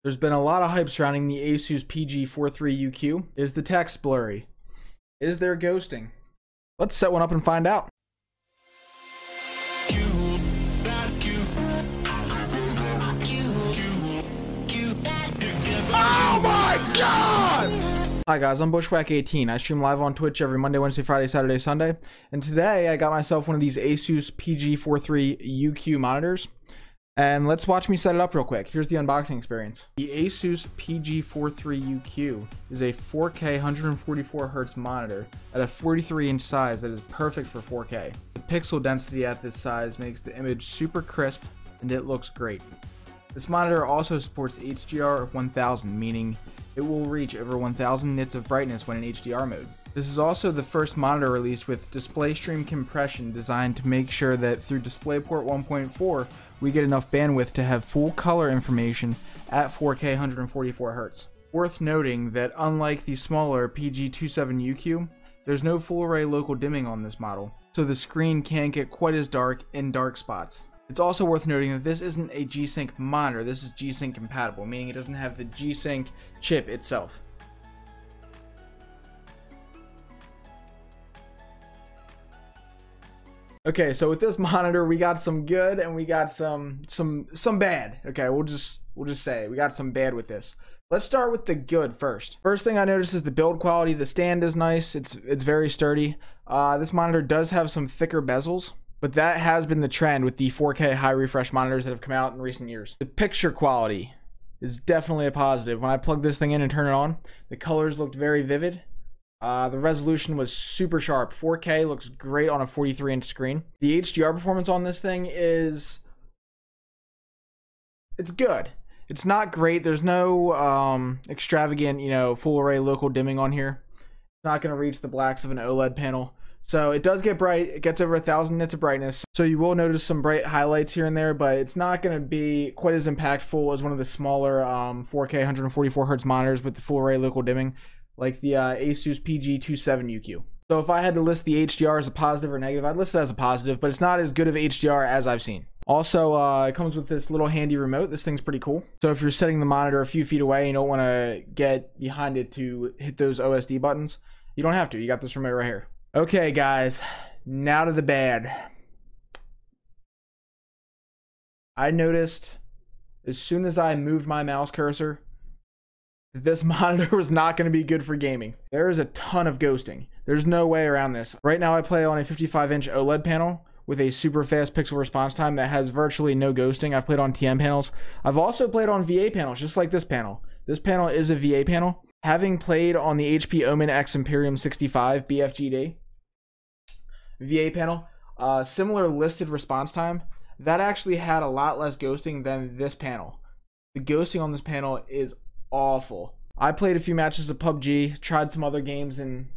There's been a lot of hype surrounding the Asus PG43UQ. Is the text blurry? Is there ghosting? Let's set one up and find out. Oh my god! Hi guys, I'm Bushwhack18. I stream live on Twitch every Monday, Wednesday, Friday, Saturday, Sunday. And today I got myself one of these Asus PG43UQ monitors. And let's watch me set it up real quick. Here's the unboxing experience. The Asus PG43UQ is a 4K 144Hz monitor at a 43-inch size that is perfect for 4K. The pixel density at this size makes the image super crisp and it looks great. This monitor also supports HDR of 1000, meaning it will reach over 1000 nits of brightness when in HDR mode. This is also the first monitor released with display stream compression designed to make sure that through DisplayPort 1.4 we get enough bandwidth to have full color information at 4K 144Hz. Worth noting that unlike the smaller PG43UQ, there's no full array local dimming on this model, so the screen can't get quite as dark in dark spots. It's also worth noting that this isn't a G-Sync monitor, this is G-Sync compatible, meaning it doesn't have the G-Sync chip itself. Okay, so with this monitor, we got some good and we got some bad. Okay, we'll just say we got some bad with this. Let's start with the good first. First thing I noticed is the build quality. The stand is nice. It's very sturdy. This monitor does have some thicker bezels, but that has been the trend with the 4K high refresh monitors that have come out in recent years. The picture quality is definitely a positive. When I plugged this thing in and turned it on, the colors looked very vivid. The resolution was super sharp. 4K looks great on a 43-inch screen. The HDR performance on this thing is... it's good. It's not great. There's no extravagant, full array local dimming on here. It's not going to reach the blacks of an OLED panel. So it does get bright. It gets over 1000 nits of brightness. So you will notice some bright highlights here and there, but it's not going to be quite as impactful as one of the smaller 4K 144Hz monitors with the full array local dimming, like the Asus PG43UQ. So if I had to list the HDR as a positive or negative, I'd list it as a positive, but it's not as good of HDR as I've seen. Also, it comes with this little handy remote. This thing's pretty cool. So if you're setting the monitor a few feet away and you don't want to get behind it to hit those OSD buttons, you don't have to. You got this remote right here. Okay, guys, now to the bad. I noticed as soon as I moved my mouse cursor, this monitor was not going to be good for gaming. There is a ton of ghosting. There's no way around this. Right now I play on a 55-inch OLED panel with a super fast pixel response time that has virtually no ghosting. I've played on TN panels. I've also played on VA panels, just like this panel. This panel is a VA panel. Having played on the HP Omen X Imperium 65 BFGD VA panel, similar listed response time, that actually had a lot less ghosting than this panel. The ghosting on this panel is awful. I played a few matches of PUBG, tried some other games, and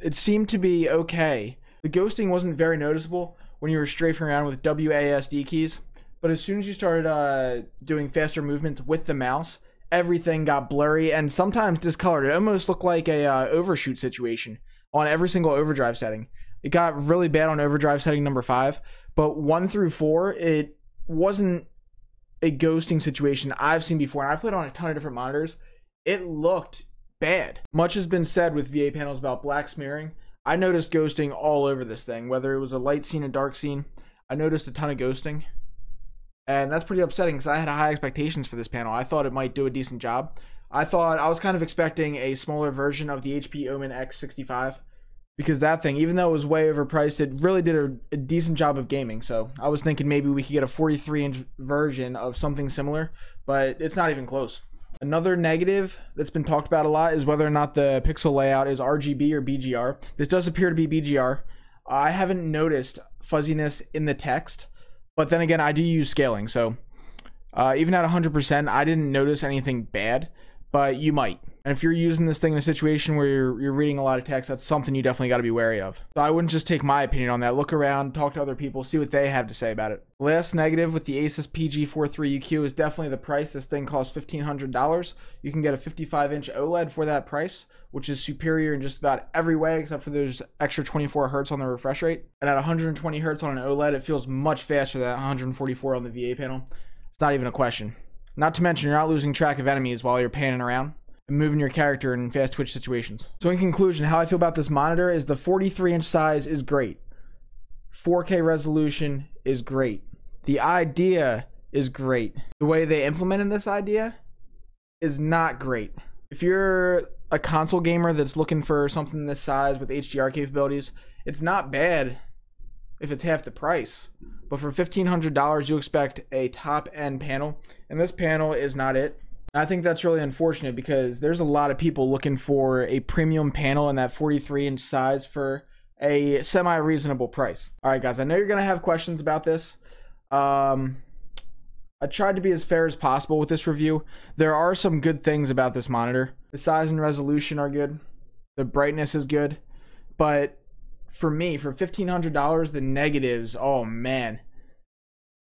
it seemed to be okay. The ghosting wasn't very noticeable when you were strafing around with WASD keys, but as soon as you started doing faster movements with the mouse, everything got blurry and sometimes discolored. It almost looked like a overshoot situation on every single overdrive setting. It got really bad on overdrive setting number 5, but 1 through 4, it wasn't a ghosting situation I've seen before, and I've played on a ton of different monitors. It looked bad. Much has been said with VA panels about black smearing. I noticed ghosting all over this thing, whether it was a light scene, a dark scene. I noticed a ton of ghosting, and that's pretty upsetting because I had high expectations for this panel. I thought it might do a decent job. I was kind of expecting a smaller version of the HP Omen X65, because that thing, even though it was way overpriced, it really did a decent job of gaming. So I was thinking maybe we could get a 43-inch version of something similar, but it's not even close. Another negative that's been talked about a lot is whether or not the pixel layout is RGB or BGR. This does appear to be BGR. I haven't noticed fuzziness in the text, but then again, I do use scaling. So even at 100%, I didn't notice anything bad, but you might. And if you're using this thing in a situation where you're reading a lot of text, that's something you definitely got to be wary of. So I wouldn't just take my opinion on that. Look around, talk to other people, see what they have to say about it. Last negative with the Asus PG43UQ is definitely the price. This thing costs $1,500. You can get a 55-inch OLED for that price, which is superior in just about every way except for those extra 24 Hz on the refresh rate. And at 120 Hz on an OLED, it feels much faster than 144 on the VA panel. It's not even a question. Not to mention, you're not losing track of enemies while you're panning around and moving your character in fast twitch situations. So in conclusion, how I feel about this monitor is the 43-inch size is great. 4K resolution is great. The idea is great. The way they implemented this idea is not great. If you're a console gamer that's looking for something this size with HDR capabilities, it's not bad if it's half the price. But for $1,500, you expect a top-end panel, and this panel is not it. I think that's really unfortunate because there's a lot of people looking for a premium panel in that 43-inch size for a semi-reasonable price. All right, guys, I know you're gonna have questions about this. I tried to be as fair as possible with this review. There are some good things about this monitor. The size and resolution are good. The brightness is good. But for me, for $1,500, the negatives, oh man.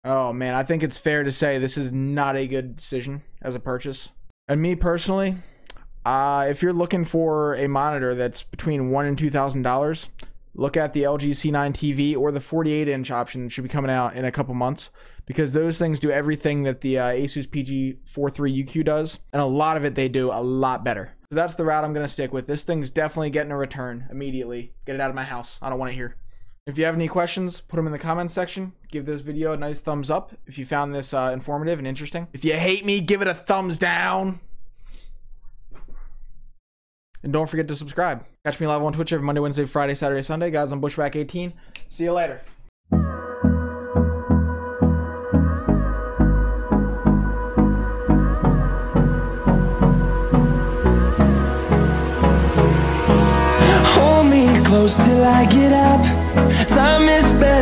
Oh man, I think it's fair to say this is not a good decision as a purchase. And me personally, if you're looking for a monitor that's between $1,000 and $2,000, look at the LG C9 TV or the 48-inch option that should be coming out in a couple months, because those things do everything that the Asus PG43UQ does, and a lot of it they do a lot better. So that's the route I'm going to stick with. This thing's definitely getting a return immediately. Get it out of my house. I don't want it here. If you have any questions, put them in the comments section. Give this video a nice thumbs up if you found this informative and interesting. If you hate me, give it a thumbs down. And don't forget to subscribe. Catch me live on Twitch every Monday, Wednesday, Friday, Saturday, Sunday. Guys, I'm Bushwhack18. See you later. Hold me close till I get up. Time is better.